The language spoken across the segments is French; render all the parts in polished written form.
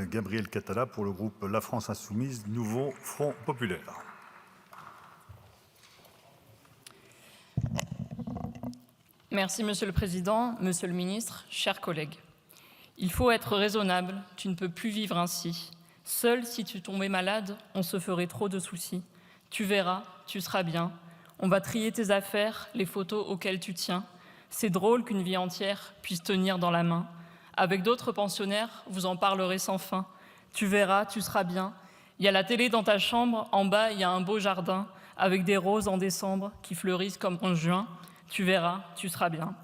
Gabriel Catala pour le groupe La France Insoumise, Nouveau Front Populaire. Merci Monsieur le Président, Monsieur le Ministre, chers collègues. Il faut être raisonnable, tu ne peux plus vivre ainsi. Seul, si tu tombais malade, on se ferait trop de soucis. Tu verras, tu seras bien. On va trier tes affaires, les photos auxquelles tu tiens. C'est drôle qu'une vie entière puisse tenir dans la main. Avec d'autres pensionnaires, vous en parlerez sans fin. Tu verras, tu seras bien. Il y a la télé dans ta chambre, en bas, il y a un beau jardin, avec des roses en décembre qui fleurissent comme en juin. Tu verras, tu seras bien.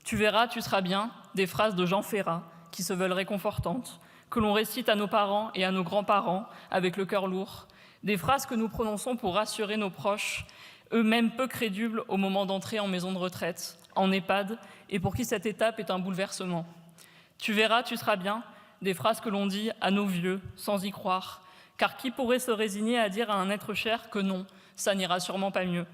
Tu verras, tu seras bien, des phrases de Jean Ferrat qui se veulent réconfortantes, que l'on récite à nos parents et à nos grands-parents avec le cœur lourd, des phrases que nous prononçons pour rassurer nos proches, eux-mêmes peu crédules au moment d'entrer en maison de retraite, en EHPAD, et pour qui cette étape est un bouleversement. Tu verras, tu seras bien, des phrases que l'on dit à nos vieux, sans y croire, car qui pourrait se résigner à dire à un être cher que non, ça n'ira sûrement pas mieux.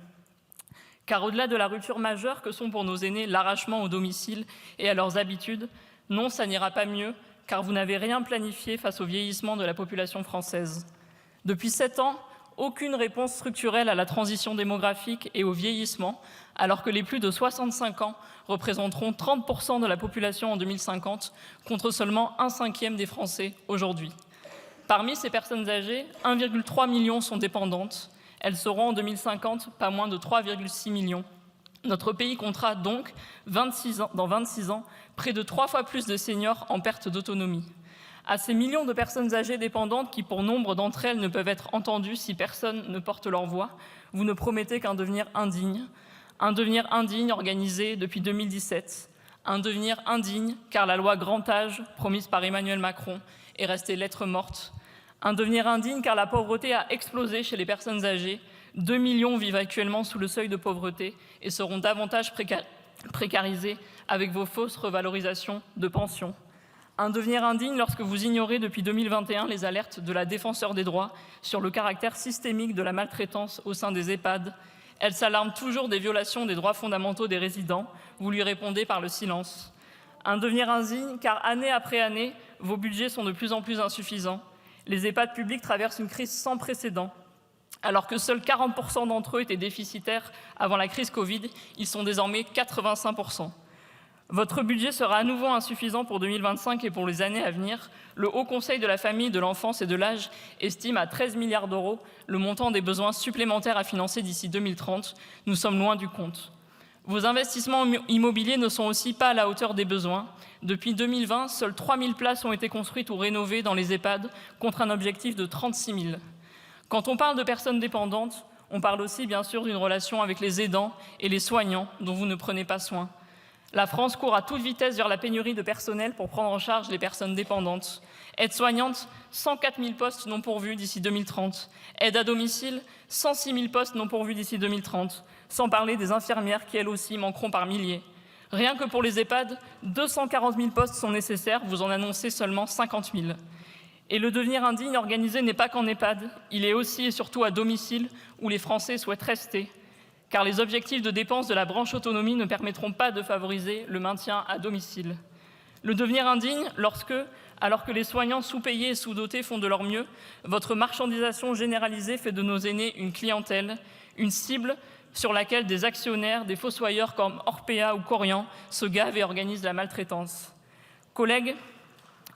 Car au-delà de la rupture majeure que sont pour nos aînés l'arrachement au domicile et à leurs habitudes, non, ça n'ira pas mieux, car vous n'avez rien planifié face au vieillissement de la population française. Depuis 7 ans, aucune réponse structurelle à la transition démographique et au vieillissement, alors que les plus de 65 ans représenteront 30% de la population en 2050, contre seulement 1/5 des Français aujourd'hui. Parmi ces personnes âgées, 1,3 million sont dépendantes. Elles seront en 2050 pas moins de 3,6 millions. Notre pays comptera donc, dans 26 ans, près de 3 fois plus de seniors en perte d'autonomie. À ces millions de personnes âgées dépendantes qui, pour nombre d'entre elles, ne peuvent être entendues si personne ne porte leur voix, vous ne promettez qu'un devenir indigne. Un devenir indigne organisé depuis 2017. Un devenir indigne car la loi grand âge, promise par Emmanuel Macron, est restée lettre morte. Un devenir indigne car la pauvreté a explosé chez les personnes âgées. 2 millions vivent actuellement sous le seuil de pauvreté et seront davantage précarisés avec vos fausses revalorisations de pensions. Un devenir indigne lorsque vous ignorez depuis 2021 les alertes de la Défenseure des droits sur le caractère systémique de la maltraitance au sein des EHPAD. Elle s'alarme toujours des violations des droits fondamentaux des résidents. Vous lui répondez par le silence. Un devenir indigne car année après année, vos budgets sont de plus en plus insuffisants. Les EHPAD publics traversent une crise sans précédent. Alors que seuls 40% d'entre eux étaient déficitaires avant la crise Covid, ils sont désormais 85%. Votre budget sera à nouveau insuffisant pour 2025 et pour les années à venir. Le Haut Conseil de la famille, de l'enfance et de l'âge estime à 13 milliards d'euros le montant des besoins supplémentaires à financer d'ici 2030. Nous sommes loin du compte. Vos investissements immobiliers ne sont aussi pas à la hauteur des besoins. Depuis 2020, seules 3 000 places ont été construites ou rénovées dans les EHPAD, contre un objectif de 36 000. Quand on parle de personnes dépendantes, on parle aussi bien sûr d'une relation avec les aidants et les soignants dont vous ne prenez pas soin. La France court à toute vitesse vers la pénurie de personnel pour prendre en charge les personnes dépendantes. Aides-soignantes, 104 000 postes non pourvus d'ici 2030. Aide à domicile, 106 000 postes non pourvus d'ici 2030. Sans parler des infirmières qui, elles aussi, manqueront par milliers. Rien que pour les EHPAD, 240 000 postes sont nécessaires, vous en annoncez seulement 50 000. Et le devenir indigne organisé n'est pas qu'en EHPAD, il est aussi et surtout à domicile, où les Français souhaitent rester. Car les objectifs de dépenses de la branche autonomie ne permettront pas de favoriser le maintien à domicile. Le devenir indigne, alors que les soignants sous-payés et sous-dotés font de leur mieux, votre marchandisation généralisée fait de nos aînés une clientèle, une cible sur laquelle des actionnaires, des fossoyeurs comme Orpea ou Corian se gavent et organisent la maltraitance. Collègues,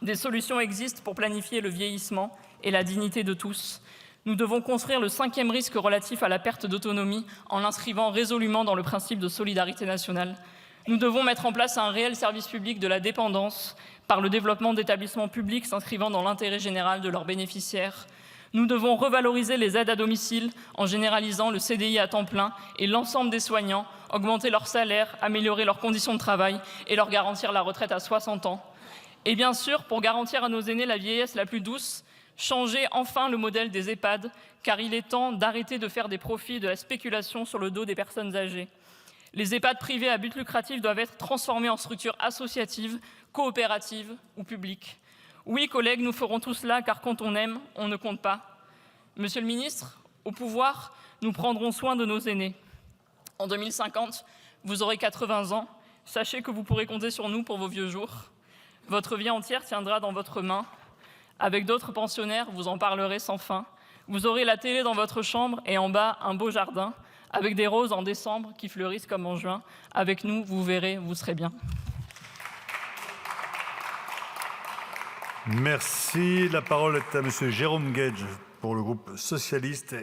des solutions existent pour planifier le vieillissement et la dignité de tous. Nous devons construire le 5e risque relatif à la perte d'autonomie en l'inscrivant résolument dans le principe de solidarité nationale. Nous devons mettre en place un réel service public de la dépendance par le développement d'établissements publics s'inscrivant dans l'intérêt général de leurs bénéficiaires. Nous devons revaloriser les aides à domicile en généralisant le CDI à temps plein et l'ensemble des soignants, augmenter leurs salaires, améliorer leurs conditions de travail et leur garantir la retraite à 60 ans. Et bien sûr, pour garantir à nos aînés la vieillesse la plus douce, changer enfin le modèle des EHPAD, car il est temps d'arrêter de faire des profits de la spéculation sur le dos des personnes âgées. Les EHPAD privés à but lucratif doivent être transformés en structures associatives, coopératives ou publiques. Oui, collègues, nous ferons tout cela, car quand on aime, on ne compte pas. Monsieur le ministre, au pouvoir, nous prendrons soin de nos aînés. En 2050, vous aurez 80 ans. Sachez que vous pourrez compter sur nous pour vos vieux jours. Votre vie entière tiendra dans votre main. Avec d'autres pensionnaires, vous en parlerez sans fin. Vous aurez la télé dans votre chambre et en bas, un beau jardin, avec des roses en décembre qui fleurissent comme en juin. Avec nous, vous verrez, vous serez bien. Merci. La parole est à Monsieur Jérôme Guedj pour le groupe socialiste.